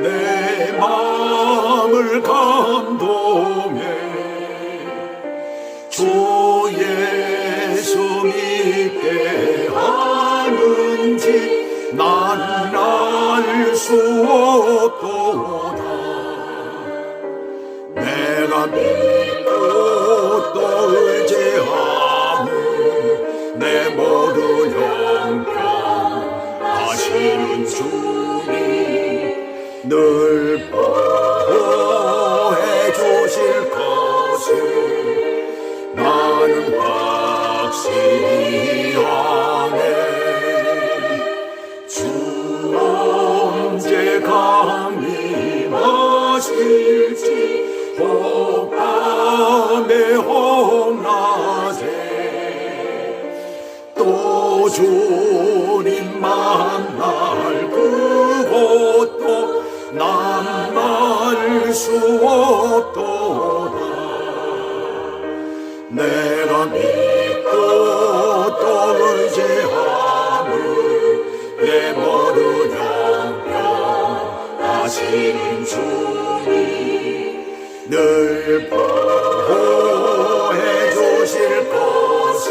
내 마음을 감동해. 주 예수 믿게 하는지 난 알 수 없도다. 내가 믿고 또 의지하는 내 모든 형편하시는 주님 늘 보호해 주실 것을 나는 확신이 하네. 주 언제 강림하실지 혹밤에 혹낮에 또 주님 만날 그곳도 난 알 수 없도다. 내가 믿고 또 의지하는 내 모든 형편하시는 주님 늘 보호해 주실 것을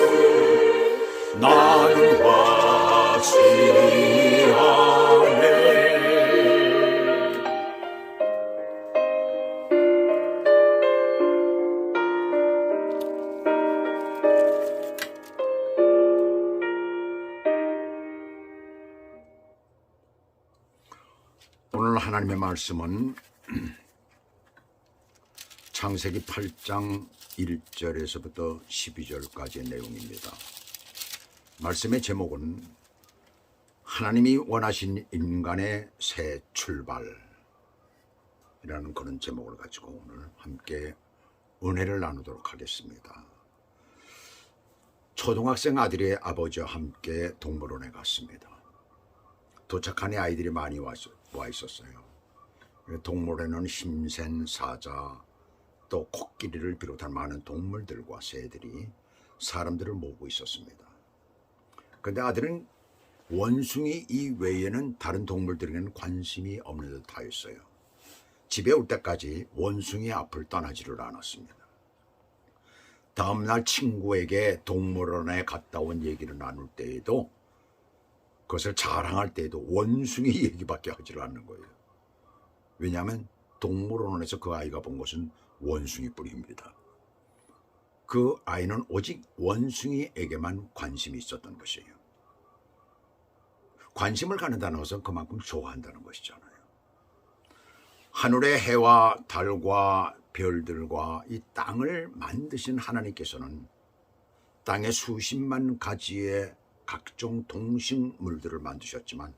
나는 확신히 하네. 오늘 하나님의 말씀은 창세기 8장 1절에서부터 12절까지의 내용입니다. 말씀의 제목은 하나님이 원하신 인간의 새 출발이라는 그런 제목을 가지고 오늘 함께 은혜를 나누도록 하겠습니다. 초등학생 아들의 아버지와 함께 동물원에 갔습니다. 도착한 아이들이 많이 와 있었어요. 동물원에는 힘센 사자, 또 코끼리를 비롯한 많은 동물들과 새들이 사람들을 모으고 있었습니다. 그런데 아들은 원숭이 이외에는 다른 동물들에게는 관심이 없는 듯 하였어요. 집에 올 때까지 원숭이 앞을 떠나지를 않았습니다. 다음날 친구에게 동물원에 갔다 온 얘기를 나눌 때에도, 그것을 자랑할 때에도 원숭이 얘기밖에 하지를 않는 거예요. 왜냐하면 동물원에서 그 아이가 본 것은 원숭이뿐입니다. 그 아이는 오직 원숭이에게만 관심이 있었던 것이에요. 관심을 갖는다는 것은 그만큼 좋아한다는 것이잖아요. 하늘의 해와 달과 별들과 이 땅을 만드신 하나님께서는 땅에 수십만 가지의 각종 동식물들을 만드셨지만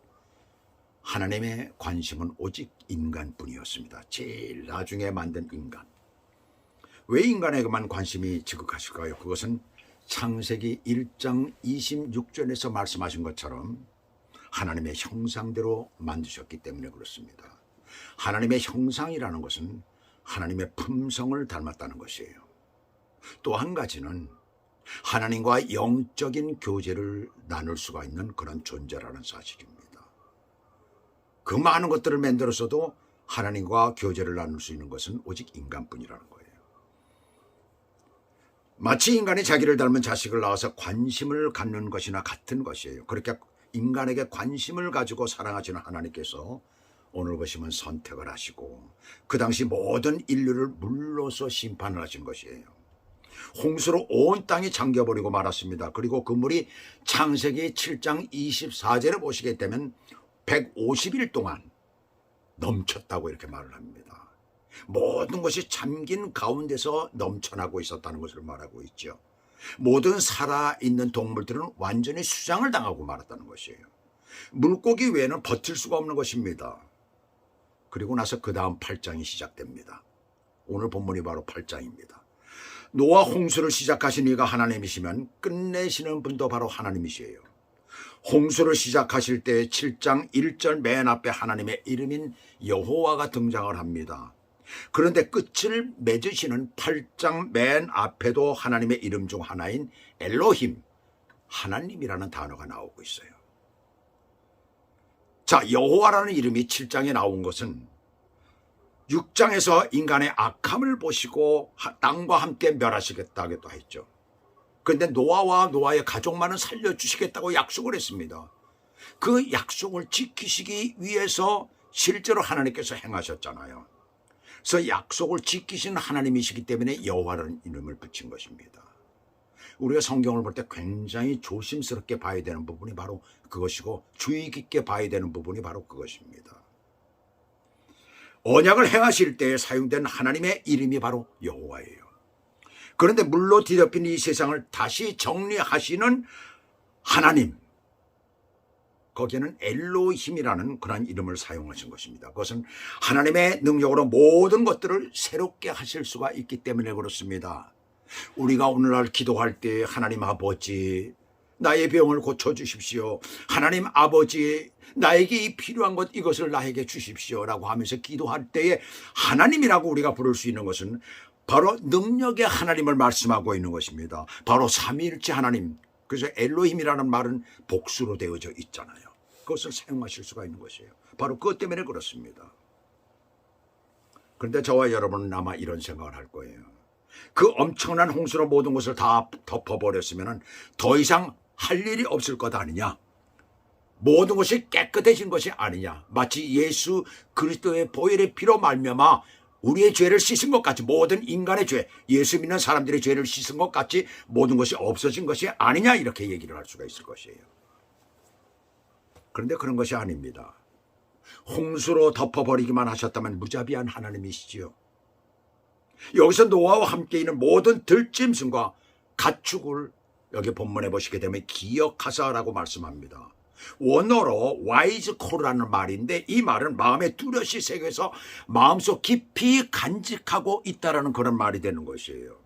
하나님의 관심은 오직 인간뿐이었습니다. 제일 나중에 만든 인간. 왜 인간에게만 관심이 지극하실까요? 그것은 창세기 1장 26절에서 말씀하신 것처럼 하나님의 형상대로 만드셨기 때문에 그렇습니다. 하나님의 형상이라는 것은 하나님의 품성을 닮았다는 것이에요. 또 한 가지는 하나님과 영적인 교제를 나눌 수가 있는 그런 존재라는 사실입니다. 그 많은 것들을 만들었어도 하나님과 교제를 나눌 수 있는 것은 오직 인간뿐이라는 거예요. 마치 인간이 자기를 닮은 자식을 낳아서 관심을 갖는 것이나 같은 것이에요. 그렇게 인간에게 관심을 가지고 사랑하시는 하나님께서 오늘 보시면 선택을 하시고 그 당시 모든 인류를 물로서 심판을 하신 것이에요. 홍수로 온 땅이 잠겨버리고 말았습니다. 그리고 그 물이 창세기 7장 24절을 보시게 되면 150일 동안 넘쳤다고 이렇게 말을 합니다. 모든 것이 잠긴 가운데서 넘쳐나고 있었다는 것을 말하고 있죠. 모든 살아있는 동물들은 완전히 수장을 당하고 말았다는 것이에요. 물고기 외에는 버틸 수가 없는 것입니다. 그리고 나서 그 다음 8장이 시작됩니다. 오늘 본문이 바로 8장입니다. 노아 홍수를 시작하신 이가 하나님이시면 끝내시는 분도 바로 하나님이시에요. 홍수를 시작하실 때 7장 1절 맨 앞에 하나님의 이름인 여호와가 등장을 합니다. 그런데 끝을 맺으시는 8장 맨 앞에도 하나님의 이름 중 하나인 엘로힘, 하나님이라는 단어가 나오고 있어요. 자, 여호와라는 이름이 7장에 나온 것은 6장에서 인간의 악함을 보시고 땅과 함께 멸하시겠다고 했죠. 그런데 노아와 노아의 가족만은 살려주시겠다고 약속을 했습니다. 그 약속을 지키시기 위해서 실제로 하나님께서 행하셨잖아요. 그래서 약속을 지키신 하나님이시기 때문에 여호와라는 이름을 붙인 것입니다. 우리가 성경을 볼 때 굉장히 조심스럽게 봐야 되는 부분이 바로 그것이고 주의 깊게 봐야 되는 부분이 바로 그것입니다. 언약을 행하실 때 사용된 하나님의 이름이 바로 여호와예요. 그런데 물로 뒤덮인 이 세상을 다시 정리하시는 하나님, 거기에는 엘로힘이라는 그런 이름을 사용하신 것입니다. 그것은 하나님의 능력으로 모든 것들을 새롭게 하실 수가 있기 때문에 그렇습니다. 우리가 오늘날 기도할 때 하나님 아버지 나의 병을 고쳐주십시오. 하나님 아버지 나에게 이 필요한 것 이것을 나에게 주십시오 라고 하면서 기도할 때에 하나님이라고 우리가 부를 수 있는 것은 바로 능력의 하나님을 말씀하고 있는 것입니다. 바로 삼위일체 하나님. 그래서 엘로힘이라는 말은 복수로 되어져 있잖아요. 그것을 사용하실 수가 있는 것이에요. 바로 그것 때문에 그렇습니다. 그런데 저와 여러분은 아마 이런 생각을 할 거예요. 그 엄청난 홍수로 모든 것을 다 덮어버렸으면 더 이상 할 일이 없을 것 아니냐. 모든 것이 깨끗해진 것이 아니냐. 마치 예수 그리스도의 보혈의 피로 말미암아 우리의 죄를 씻은 것 같이, 모든 인간의 죄, 예수 믿는 사람들의 죄를 씻은 것 같이 모든 것이 없어진 것이 아니냐, 이렇게 얘기를 할 수가 있을 것이에요. 그런데 그런 것이 아닙니다. 홍수로 덮어버리기만 하셨다면 무자비한 하나님이시지요. 여기서 노아와 함께 있는 모든 들짐승과 가축을 여기 본문에 보시게 되면 기억하사라고 말씀합니다. 원어로 wise call라는 말인데 이 말은 마음에 뚜렷이 새겨서 마음속 깊이 간직하고 있다라는 그런 말이 되는 것이에요.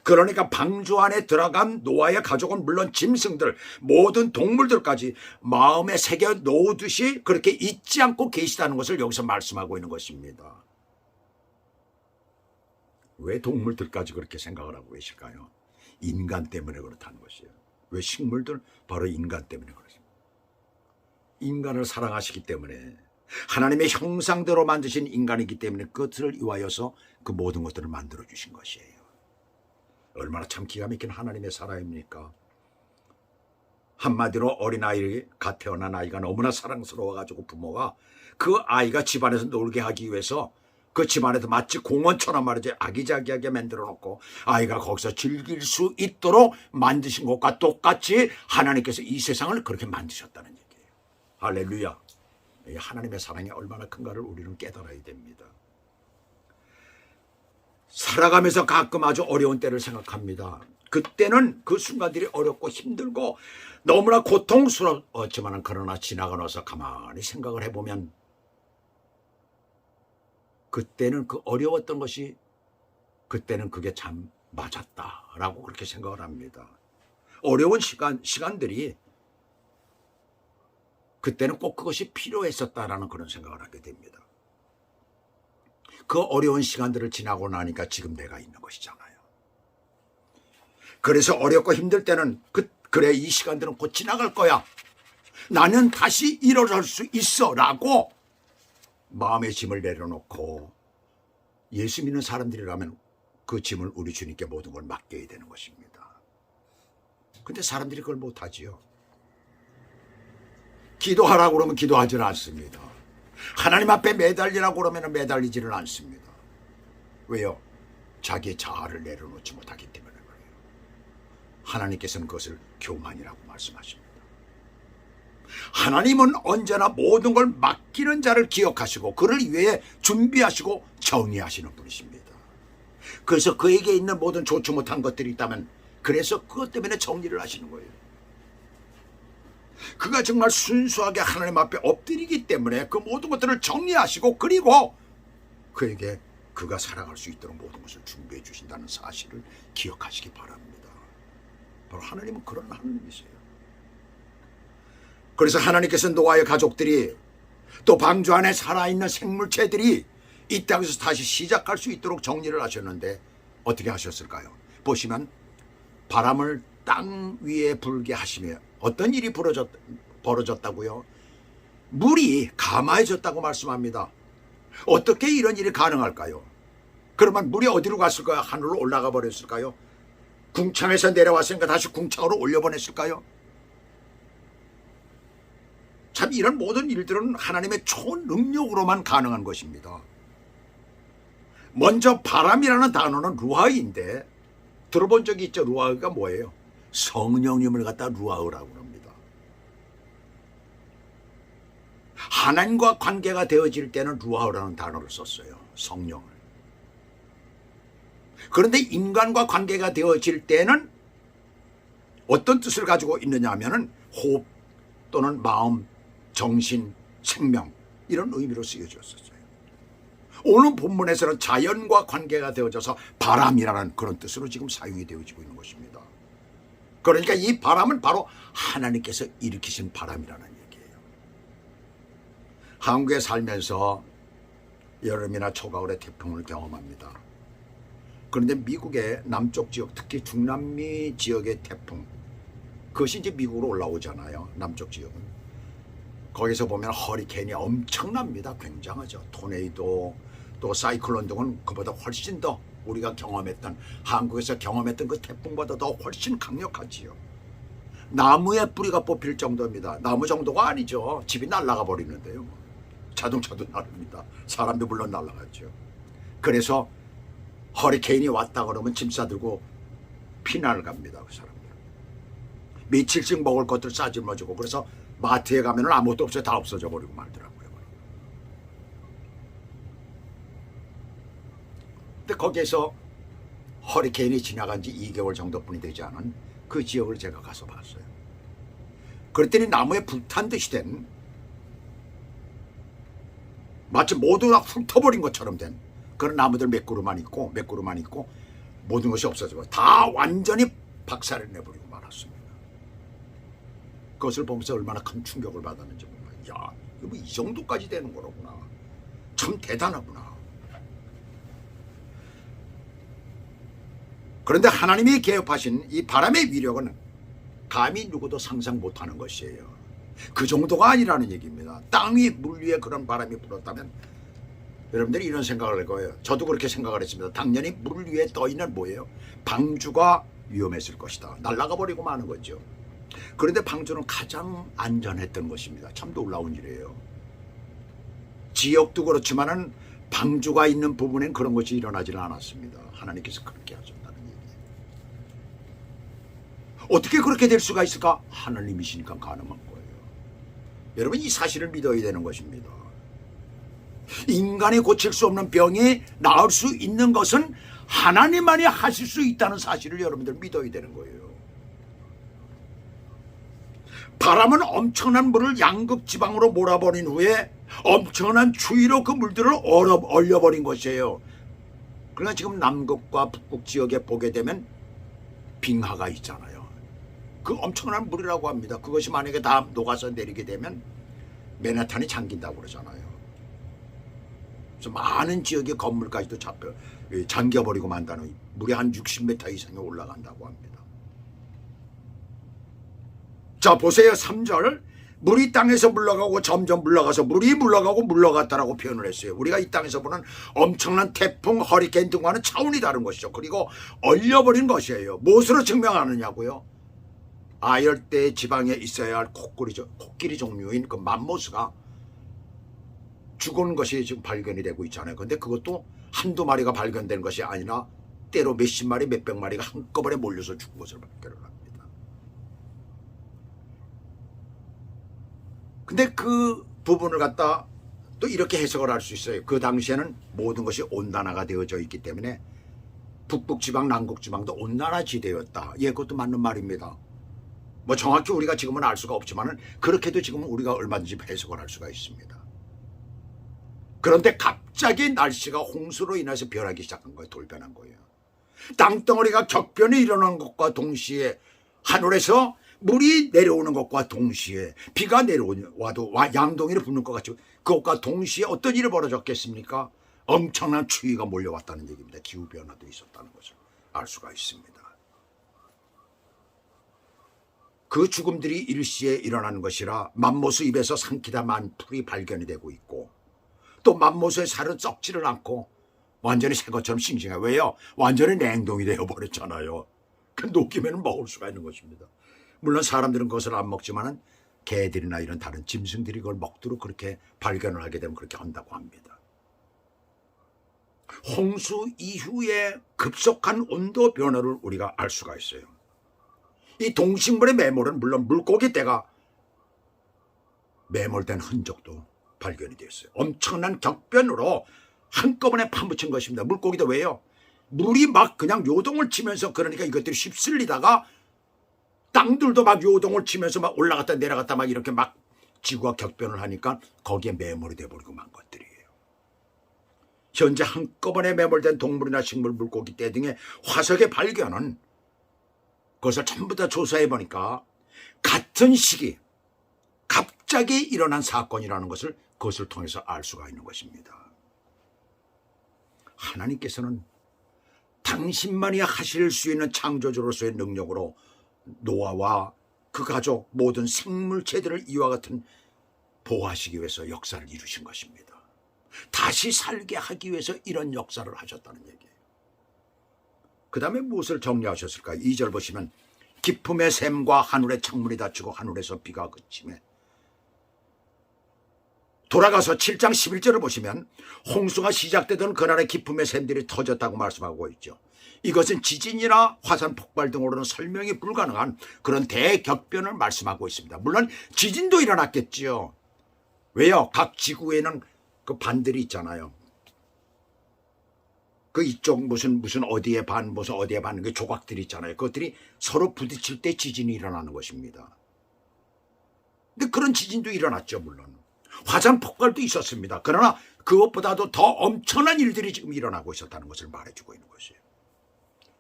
그러니까 방주 안에 들어간 노아의 가족은 물론 짐승들, 모든 동물들까지 마음에 새겨 놓듯이 그렇게 잊지 않고 계시다는 것을 여기서 말씀하고 있는 것입니다. 왜 동물들까지 그렇게 생각을 하고 계실까요? 인간 때문에 그렇다는 것이에요. 왜 식물들? 바로 인간 때문에 그렇습니다. 인간을 사랑하시기 때문에 하나님의 형상대로 만드신 인간이기 때문에 그것을 위하여서 그 모든 것들을 만들어 주신 것이에요. 얼마나 참 기가 막힌 하나님의 사랑입니까? 한마디로 어린아이가 태어난 아이가 너무나 사랑스러워가지고 부모가 그 아이가 집안에서 놀게 하기 위해서 그 집안에서 마치 공원처럼 말이지 아기자기하게 만들어 놓고 아이가 거기서 즐길 수 있도록 만드신 것과 똑같이 하나님께서 이 세상을 그렇게 만드셨다는 얘기예요. 할렐루야. 하나님의 사랑이 얼마나 큰가를 우리는 깨달아야 됩니다. 살아가면서 가끔 아주 어려운 때를 생각합니다. 그때는 그 순간들이 어렵고 힘들고 너무나 고통스럽지만 그러나 지나고 나서 가만히 생각을 해보면 그때는 그 어려웠던 것이 그때는 그게 참 맞았다라고 그렇게 생각을 합니다. 어려운 시간들이 그때는 꼭 그것이 필요했었다라는 그런 생각을 하게 됩니다. 그 어려운 시간들을 지나고 나니까 지금 내가 있는 것이잖아요. 그래서 어렵고 힘들 때는 그래 이 시간들은 곧 지나갈 거야. 나는 다시 일어설 수 있어 라고 마음의 짐을 내려놓고 예수 믿는 사람들이라면 그 짐을 우리 주님께 모든 걸 맡겨야 되는 것입니다. 근데 사람들이 그걸 못하지요. 기도하라고 그러면 기도하지는 않습니다. 하나님 앞에 매달리라고 그러면 매달리지는 않습니다. 왜요? 자기의 자아를 내려놓지 못하기 때문에 그래요. 하나님께서는 그것을 교만이라고 말씀하십니다. 하나님은 언제나 모든 걸 맡기는 자를 기억하시고 그를 위해 준비하시고 정의하시는 분이십니다. 그래서 그에게 있는 모든 좋지 못한 것들이 있다면 그래서 그것 때문에 정리를 하시는 거예요. 그가 정말 순수하게 하나님 앞에 엎드리기 때문에 그 모든 것들을 정리하시고 그리고 그에게 그가 살아갈 수 있도록 모든 것을 준비해 주신다는 사실을 기억하시기 바랍니다. 바로 하나님은 그런 하나님이세요. 그래서 하나님께서 노아의 가족들이 또 방주 안에 살아있는 생물체들이 이 땅에서 다시 시작할 수 있도록 정리를 하셨는데 어떻게 하셨을까요? 보시면 바람을 땅 위에 불게 하시며 어떤 일이 벌어졌다고요? 물이 감화해졌다고 말씀합니다. 어떻게 이런 일이 가능할까요? 그러면 물이 어디로 갔을까요? 하늘로 올라가 버렸을까요? 궁창에서 내려왔으니까 다시 궁창으로 올려보냈을까요? 참 이런 모든 일들은 하나님의 초능력으로만 가능한 것입니다. 먼저 바람이라는 단어는 루아흐인데 들어본 적이 있죠? 루아흐가 뭐예요? 성령님을 갖다 루아흐라고 합니다. 하나님과 관계가 되어질 때는 루아흐라는 단어를 썼어요. 성령을. 그런데 인간과 관계가 되어질 때는 어떤 뜻을 가지고 있느냐 하면은 호흡 또는 마음, 정신, 생명 이런 의미로 쓰여졌었어요. 오늘 본문에서는 자연과 관계가 되어져서 바람이라는 그런 뜻으로 지금 사용이 되어지고 있는 것입니다. 그러니까 이 바람은 바로 하나님께서 일으키신 바람이라는 얘기예요. 한국에 살면서 여름이나 초가을에 태풍을 경험합니다. 그런데 미국의 남쪽 지역, 특히 중남미 지역의 태풍, 그것이 이제 미국으로 올라오잖아요. 남쪽 지역은. 거기서 보면 허리케인이 엄청납니다. 굉장하죠. 토네이도, 또 사이클론 등은 그보다 훨씬 더 우리가 경험했던, 한국에서 경험했던 그 태풍보다 더 훨씬 강력하지요. 나무에 뿌리가 뽑힐 정도입니다. 나무 정도가 아니죠. 집이 날아가 버리는데요. 자동차도 나릅니다. 사람도 물론 날아가죠. 그래서 허리케인이 왔다 그러면 짐 싸들고 피난을 갑니다. 그 사람들. 며칠씩 먹을 것들 싸질러주고, 그래서 마트에 가면은 아무것도 없어요. 다 없어져 버리고 말더라고요. 근데 거기에서 허리케인이 지나간 지 2개월 정도뿐이 되지 않은 그 지역을 제가 가서 봤어요. 그랬더니 나무에 불탄 듯이 된, 마치 모두 다 훑어버린 것처럼 된 그런 나무들 몇 그루만 있고 모든 것이 없어지고 다 완전히 박살을 내버리고 말았습니다. 그것을 보면서 얼마나 큰 충격을 받았는지 몰라요. 야, 이거 뭐 이 정도까지 되는 거로구나. 참 대단하구나. 그런데 하나님이 개업하신 이 바람의 위력은 감히 누구도 상상 못하는 것이에요. 그 정도가 아니라는 얘기입니다. 땅 위, 물 위에 그런 바람이 불었다면 여러분들이 이런 생각을 할 거예요. 저도 그렇게 생각을 했습니다. 당연히 물 위에 떠 있는 뭐예요? 방주가 위험했을 것이다. 날아가 버리고 마는 거죠. 그런데 방주는 가장 안전했던 것입니다. 참 놀라운 일이에요. 지역도 그렇지만은 방주가 있는 부분엔 그런 것이 일어나지는 않았습니다. 하나님께서 그렇게 하셨다는 얘기예요. 어떻게 그렇게 될 수가 있을까? 하나님이시니까 가능한 거예요. 여러분, 이 사실을 믿어야 되는 것입니다. 인간이 고칠 수 없는 병이 나을 수 있는 것은 하나님만이 하실 수 있다는 사실을 여러분들 믿어야 되는 거예요. 바람은 엄청난 물을 양극 지방으로 몰아버린 후에 엄청난 추위로 그 물들을 얼려버린 것이에요. 그러나 지금 남극과 북극 지역에 보게 되면 빙하가 있잖아요. 그 엄청난 물이라고 합니다. 그것이 만약에 다 녹아서 내리게 되면 맨하탄이 잠긴다고 그러잖아요. 그래서 많은 지역의 건물까지도 잠겨버리고 만다는, 물이 한 60m 이상이 올라간다고 합니다. 자, 보세요. 3절. 물이 땅에서 물러가고 점점 물러가서 물이 물러가고 물러갔다라고 표현을 했어요. 우리가 이 땅에서 보는 엄청난 태풍, 허리케인 등과는 차원이 다른 것이죠. 그리고 얼려버린 것이에요. 무엇으로 증명하느냐고요? 아열대 지방에 있어야 할 코끼리 종류인 그 맘모스가 죽은 것이 지금 발견이 되고 있잖아요. 근데 그것도 한두 마리가 발견된 것이 아니라 때로 몇십 마리, 몇백 마리가 한꺼번에 몰려서 죽은 것을 발견을 합니다. 근데 그 부분을 갖다 또 이렇게 해석을 할 수 있어요. 그 당시에는 모든 것이 온난화가 되어져 있기 때문에 북극지방, 남극지방도 온난화지대였다. 예, 그것도 맞는 말입니다. 뭐 정확히 우리가 지금은 알 수가 없지만은 그렇게도 지금은 우리가 얼마든지 해석을 할 수가 있습니다. 그런데 갑자기 날씨가 홍수로 인해서 변하기 시작한 거예요. 돌변한 거예요. 땅덩어리가 격변이 일어난 것과 동시에 하늘에서 물이 내려오는 것과 동시에 비가 내려와도 양동이를 부는 것 같이 그것과 동시에 어떤 일이 벌어졌겠습니까? 엄청난 추위가 몰려왔다는 얘기입니다. 기후변화도 있었다는 것을 알 수가 있습니다. 그 죽음들이 일시에 일어나는 것이라 맘모스 입에서 삼키다만 풀이 발견이 되고 있고, 또 맘모스의 살은 썩지를 않고 완전히 새 것처럼 싱싱해. 왜요? 완전히 냉동이 되어버렸잖아요. 그 녹이면 먹을 수가 있는 것입니다. 물론 사람들은 그것을 안 먹지만은 개들이나 이런 다른 짐승들이 그걸 먹도록 그렇게 발견을 하게 되면 그렇게 한다고 합니다. 홍수 이후에 급속한 온도 변화를 우리가 알 수가 있어요. 이 동식물의 매몰은 물론 물고기 떼가 매몰된 흔적도 발견이 됐어요. 엄청난 격변으로 한꺼번에 파묻힌 것입니다. 물고기도 왜요? 물이 막 그냥 요동을 치면서, 그러니까 이것들이 휩쓸리다가 땅들도 막 요동을 치면서 막 올라갔다 내려갔다 막 이렇게 막 지구가 격변을 하니까 거기에 매몰이 돼버리고 만 것들이에요. 현재 한꺼번에 매몰된 동물이나 식물, 물고기 떼 등의 화석의 발견은 그것을 전부 다 조사해 보니까 같은 시기 갑자기 일어난 사건이라는 것을 그것을 통해서 알 수가 있는 것입니다. 하나님께서는 당신만이 하실 수 있는 창조주로서의 능력으로 노아와 그 가족 모든 생물체들을 이와 같은 보호하시기 위해서 역사를 이루신 것입니다. 다시 살게 하기 위해서 이런 역사를 하셨다는 얘기예요. 그 다음에 무엇을 정리하셨을까요? 2절 보시면 기품의 샘과 하늘의 창문이 닫히고 하늘에서 비가 그치매, 돌아가서 7장 11절을 보시면 홍수가 시작되던 그날의 기품의 샘들이 터졌다고 말씀하고 있죠. 이것은 지진이나 화산 폭발 등으로는 설명이 불가능한 그런 대격변을 말씀하고 있습니다. 물론 지진도 일어났겠지요. 왜요? 각 지구에는 그 반들이 있잖아요. 그 이쪽 무슨 어디에 반, 무슨 어디에 반, 그 조각들이 있잖아요. 그것들이 서로 부딪힐 때 지진이 일어나는 것입니다. 근데 그런 지진도 일어났죠, 물론. 화산 폭발도 있었습니다. 그러나 그것보다도 더 엄청난 일들이 지금 일어나고 있었다는 것을 말해주고 있는 것이에요.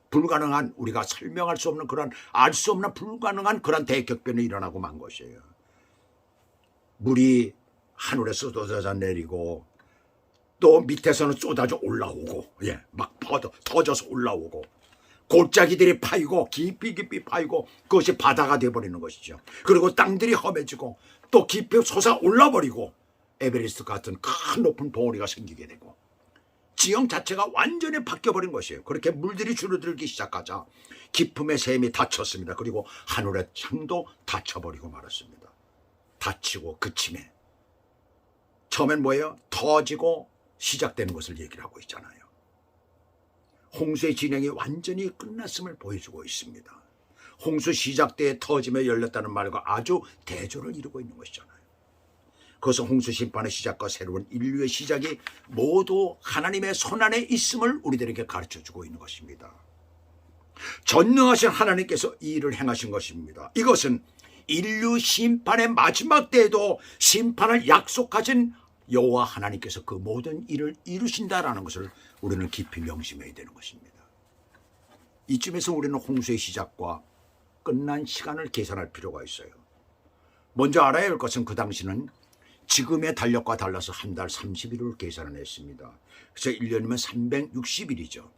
불가능한, 우리가 설명할 수 없는 그런, 알 수 없는 불가능한 그런 대격변이 일어나고 만 것이에요. 물이 하늘에서 쏟아져 내리고 또 밑에서는 쏟아져 올라오고, 막 터져서 올라오고, 골짜기들이 파이고 깊이 파이고 그것이 바다가 되어버리는 것이죠. 그리고 땅들이 험해지고 또 깊이 솟아 올라버리고 에베레스트 같은 큰 높은 봉우리가 생기게 되고 지형 자체가 완전히 바뀌어버린 것이에요. 그렇게 물들이 줄어들기 시작하자 기품의 샘이 닫혔습니다. 그리고 하늘의 창도 닫혀버리고 말았습니다. 닫히고 그침에 처음엔 뭐예요? 터지고 시작되는 것을 얘기를 하고 있잖아요. 홍수의 진행이 완전히 끝났음을 보여주고 있습니다. 홍수 시작 때에 터지며 열렸다는 말과 아주 대조를 이루고 있는 것이잖아요. 그것은 홍수 심판의 시작과 새로운 인류의 시작이 모두 하나님의 손안에 있음을 우리들에게 가르쳐주고 있는 것입니다. 전능하신 하나님께서 이 일을 행하신 것입니다. 이것은 인류 심판의 마지막 때에도 심판을 약속하신 여호와 하나님께서 그 모든 일을 이루신다라는 것을 우리는 깊이 명심해야 되는 것입니다. 이쯤에서 우리는 홍수의 시작과 끝난 시간을 계산할 필요가 있어요. 먼저 알아야 할 것은 그 당시는 지금의 달력과 달라서 한 달 30일을 계산을 했습니다. 그래서 1년이면 360일이죠.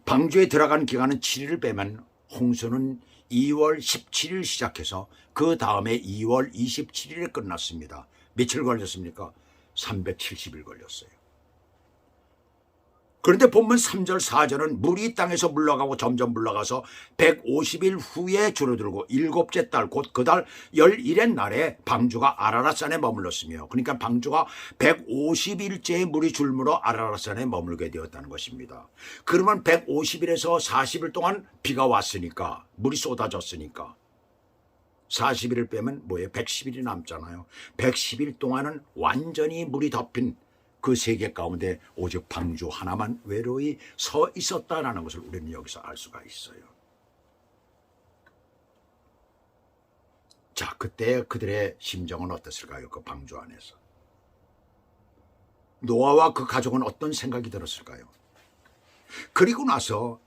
방주에 들어간 기간은 7일을 빼면 홍수는 2월 17일 시작해서 그 다음에 2월 27일에 끝났습니다. 며칠 걸렸습니까? 370일 걸렸어요. 그런데 본문 3절 4절은 물이 땅에서 물러가고 점점 물러가서 150일 후에 줄어들고 일곱째 달 곧 그 달 11의 날에 방주가 아라랏산에 머물렀으며, 그러니까 방주가 150일째의 물이 줄므로 아라랏산에 머물게 되었다는 것입니다. 그러면 150일에서 40일 동안 비가 왔으니까, 물이 쏟아졌으니까 40일을 빼면 뭐예요? 110일이 남잖아요. 110일 동안은 완전히 물이 덮인 그 세계 가운데 오직 방주 하나만 외로이 서 있었다라는 것을 우리는 여기서 알 수가 있어요. 자, 그때 그들의 심정은 어땠을까요? 그 방주 안에서 노아와 그 가족은 어떤 생각이 들었을까요? 그리고 나서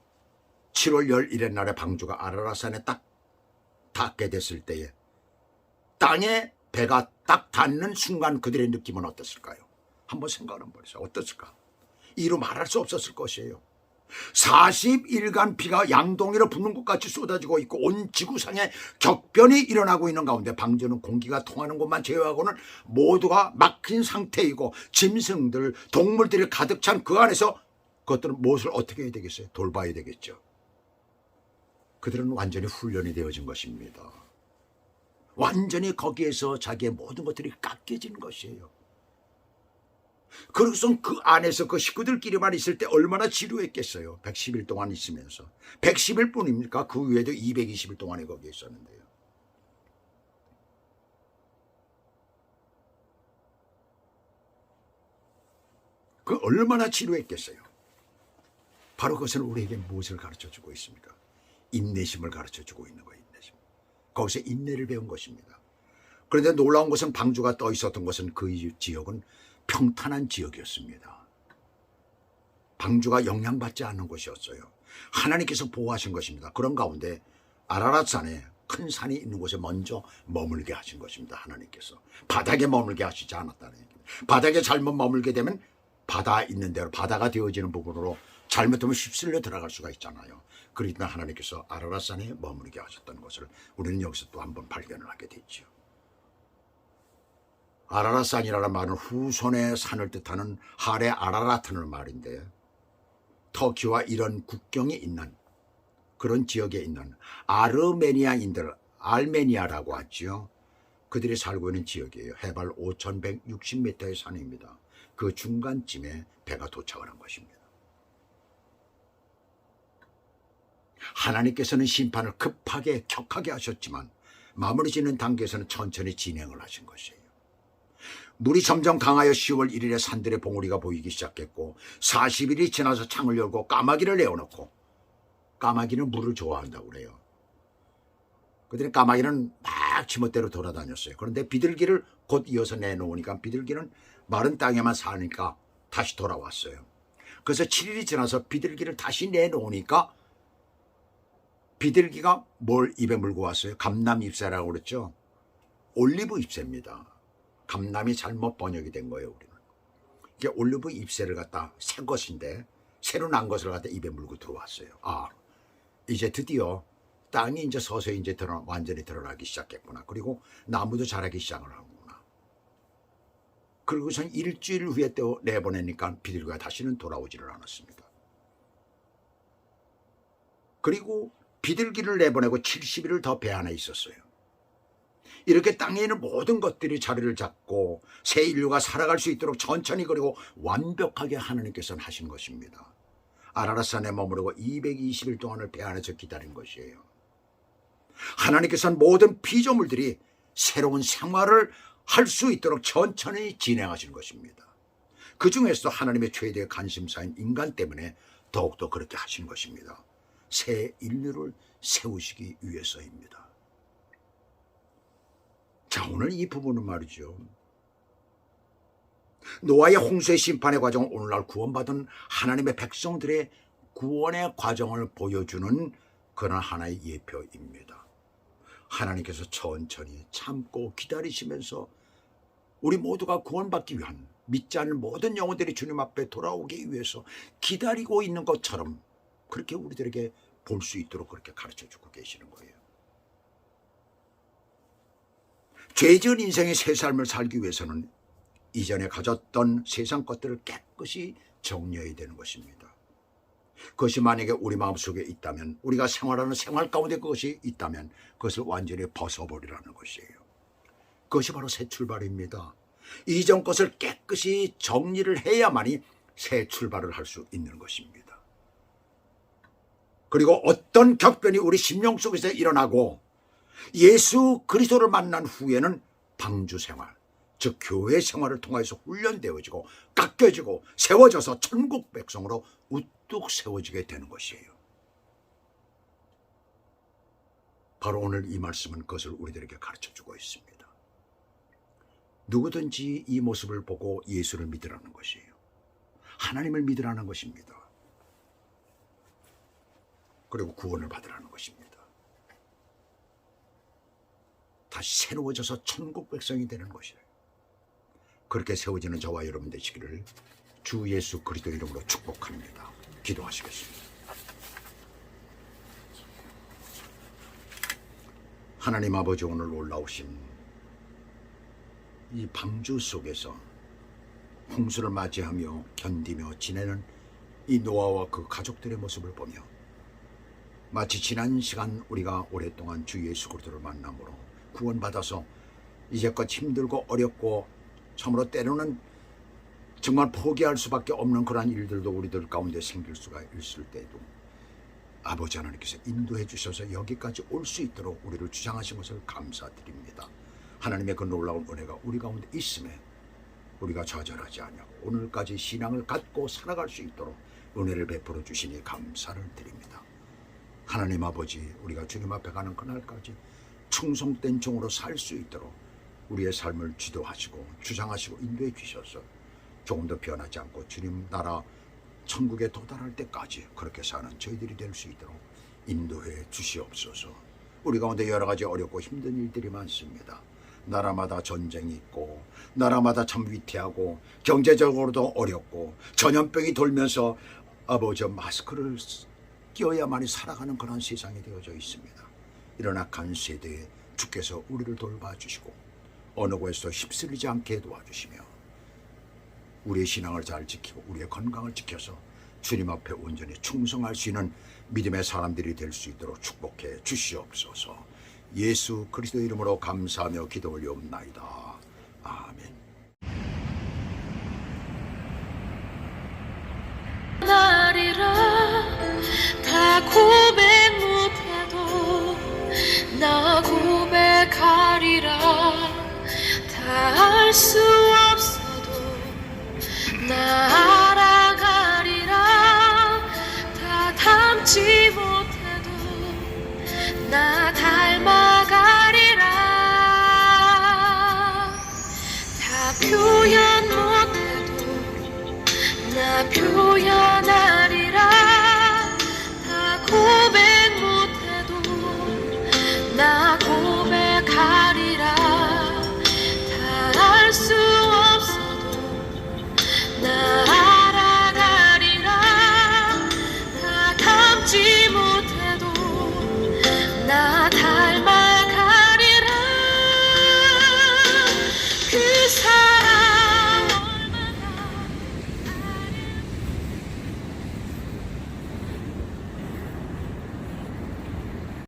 7월 11일 날에 방주가 아라랏산에 딱 닿게 됐을 때에 땅에 배가 딱 닿는 순간 그들의 느낌은 어땠을까요? 한번 생각을 한번 해보세요. 어땠을까? 이루 말할 수 없었을 것이에요. 40일간 비가 양동이로 부는 것 같이 쏟아지고 있고 온 지구상에 격변이 일어나고 있는 가운데 방주는 공기가 통하는 곳만 제외하고는 모두가 막힌 상태이고 짐승들, 동물들이 가득 찬 그 안에서 그것들은 무엇을 어떻게 해야 되겠어요? 돌봐야 되겠죠. 그들은 완전히 훈련이 되어진 것입니다. 완전히 거기에서 자기의 모든 것들이 깎여진 것이에요. 그래서 그 안에서 그 식구들끼리만 있을 때 얼마나 지루했겠어요. 110일 동안 있으면서. 110일 뿐입니까? 그 외에도 220일 동안에 거기에 있었는데요. 그 얼마나 지루했겠어요. 바로 그것은 우리에게 무엇을 가르쳐주고 있습니까? 인내심을 가르쳐주고 있는 거예요. 인내심. 거기서 인내를 배운 것입니다. 그런데 놀라운 것은 방주가 떠 있었던 것은 그 지역은 평탄한 지역이었습니다. 방주가 영향받지 않는 곳이었어요. 하나님께서 보호하신 것입니다. 그런 가운데 아라랏산에 큰 산이 있는 곳에 먼저 머물게 하신 것입니다. 하나님께서 바닥에 머물게 하시지 않았다는 얘기입니다. 바닥에 잘못 머물게 되면 바다 있는 대로 바다가 되어지는 부분으로 잘못하면 휩쓸려 들어갈 수가 있잖아요. 그러니까 하나님께서 아라랏산에 머무르게 하셨다는 것을 우리는 여기서 또 한번 발견을 하게 됐죠. 아라랏산이라는 말은 후손의 산을 뜻하는 하레 아라라트는 말인데, 터키와 이런 국경이 있는 그런 지역에 있는 아르메니아인들, 알메니아라고 하죠. 그들이 살고 있는 지역이에요. 해발 5160m의 산입니다. 그 중간쯤에 배가 도착을 한 것입니다. 하나님께서는 심판을 급하게 격하게 하셨지만 마무리 짓는 단계에서는 천천히 진행을 하신 것이에요. 물이 점점 강하여 10월 1일에 산들의 봉우리가 보이기 시작했고 40일이 지나서 창을 열고 까마귀를 내어놓고, 까마귀는 물을 좋아한다고 그래요. 그들의 까마귀는 막 지멋대로 돌아다녔어요. 그런데 비둘기를 곧 이어서 내놓으니까 비둘기는 마른 땅에만 사니까 다시 돌아왔어요. 그래서 7일이 지나서 비둘기를 다시 내놓으니까 비둘기가 뭘 입에 물고 왔어요? 감람 잎새라고 그랬죠. 올리브 잎새입니다. 감람이 잘못 번역이 된 거예요. 우리는 이게 올리브 잎새를 갖다 새 것인데 새로 난 것을 갖다 입에 물고 들어왔어요. 아, 이제 드디어 땅이 이제 서서히 이제 완전히 드러나기 시작했구나. 그리고 나무도 자라기 시작을 하구나. 그리고선 일주일 후에 또 내보내니까 비둘기가 다시는 돌아오지를 않았습니다. 그리고 비둘기를 내보내고 70일을 더 배 안에 있었어요. 이렇게 땅에 있는 모든 것들이 자리를 잡고 새 인류가 살아갈 수 있도록 천천히 그리고 완벽하게 하나님께서는 하신 것입니다. 아라랏산에 머무르고 220일 동안을 배 안에서 기다린 것이에요. 하나님께서는 모든 피조물들이 새로운 생활을 할 수 있도록 천천히 진행하시는 것입니다. 그 중에서도 하나님의 최대의 관심사인 인간 때문에 더욱더 그렇게 하신 것입니다. 새 인류를 세우시기 위해서입니다. 자, 오늘 이 부분은 말이죠. 노아의 홍수의 심판의 과정은 오늘날 구원받은 하나님의 백성들의 구원의 과정을 보여주는 그런 하나의 예표입니다. 하나님께서 천천히 참고 기다리시면서 우리 모두가 구원받기 위한, 믿지 않는 모든 영혼들이 주님 앞에 돌아오기 위해서 기다리고 있는 것처럼 그렇게 우리들에게 볼 수 있도록 그렇게 가르쳐주고 계시는 거예요. 죄 지은 인생의 새 삶을 살기 위해서는 이전에 가졌던 세상 것들을 깨끗이 정리해야 되는 것입니다. 그것이 만약에 우리 마음속에 있다면, 우리가 생활하는 생활 가운데 그것이 있다면 그것을 완전히 벗어버리라는 것이에요. 그것이 바로 새 출발입니다. 이전 것을 깨끗이 정리를 해야만이 새 출발을 할 수 있는 것입니다. 그리고 어떤 격변이 우리 심령 속에서 일어나고 예수 그리스도를 만난 후에는 방주 생활, 즉 교회 생활을 통해서 훈련되어지고 깎여지고 세워져서 천국 백성으로 우뚝 세워지게 되는 것이에요. 바로 오늘 이 말씀은 그것을 우리들에게 가르쳐주고 있습니다. 누구든지 이 모습을 보고 예수를 믿으라는 것이에요. 하나님을 믿으라는 것입니다. 그리고 구원을 받으라는 것입니다. 다시 새로워져서 천국 백성이 되는 것이에요. 그렇게 세워지는 저와 여러분 되시기를 주 예수 그리스도 이름으로 축복합니다. 기도하시겠습니다. 하나님 아버지, 오늘 올라오신 이 방주 속에서 홍수를 맞이하며 견디며 지내는 이 노아와 그 가족들의 모습을 보며 마치 지난 시간 우리가 오랫동안 주 예수 그리스도를 만남으로 구원받아서 이제껏 힘들고 어렵고 참으로 때로는 정말 포기할 수밖에 없는 그러한 일들도 우리들 가운데 생길 수가 있을 때에도 아버지 하나님께서 인도해 주셔서 여기까지 올 수 있도록 우리를 주장하신 것을 감사드립니다. 하나님의 그 놀라운 은혜가 우리 가운데 있음에 우리가 좌절하지 아니하고 오늘까지 신앙을 갖고 살아갈 수 있도록 은혜를 베풀어 주시니 감사를 드립니다. 하나님 아버지, 우리가 주님 앞에 가는 그날까지 충성된 종으로 살 수 있도록 우리의 삶을 지도하시고 주장하시고 인도해 주셔서 조금 더 변하지 않고 주님 나라 천국에 도달할 때까지 그렇게 사는 저희들이 될 수 있도록 인도해 주시옵소서. 우리 가운데 여러 가지 어렵고 힘든 일들이 많습니다. 나라마다 전쟁이 있고 나라마다 참 위태하고 경제적으로도 어렵고 전염병이 돌면서 아버지 마스크를 끼어야만이 살아가는 그런 세상이 되어져 있습니다. 이런 악한 세대에 주께서 우리를 돌봐주시고 어느 곳에서 휩쓸리지 않게 도와주시며 우리의 신앙을 잘 지키고 우리의 건강을 지켜서 주님 앞에 온전히 충성할 수 있는 믿음의 사람들이 될 수 있도록 축복해 주시옵소서. 예수 그리스도 이름으로 감사하며 기도 올리옵나이다. 아멘. 나리라 다 고백 못해도 나 고백하리라 다 알 수 없어도 나 알아가리라 다 닮지 못해도 나 닮아가리라 다 표현 못해도 나 표현하리라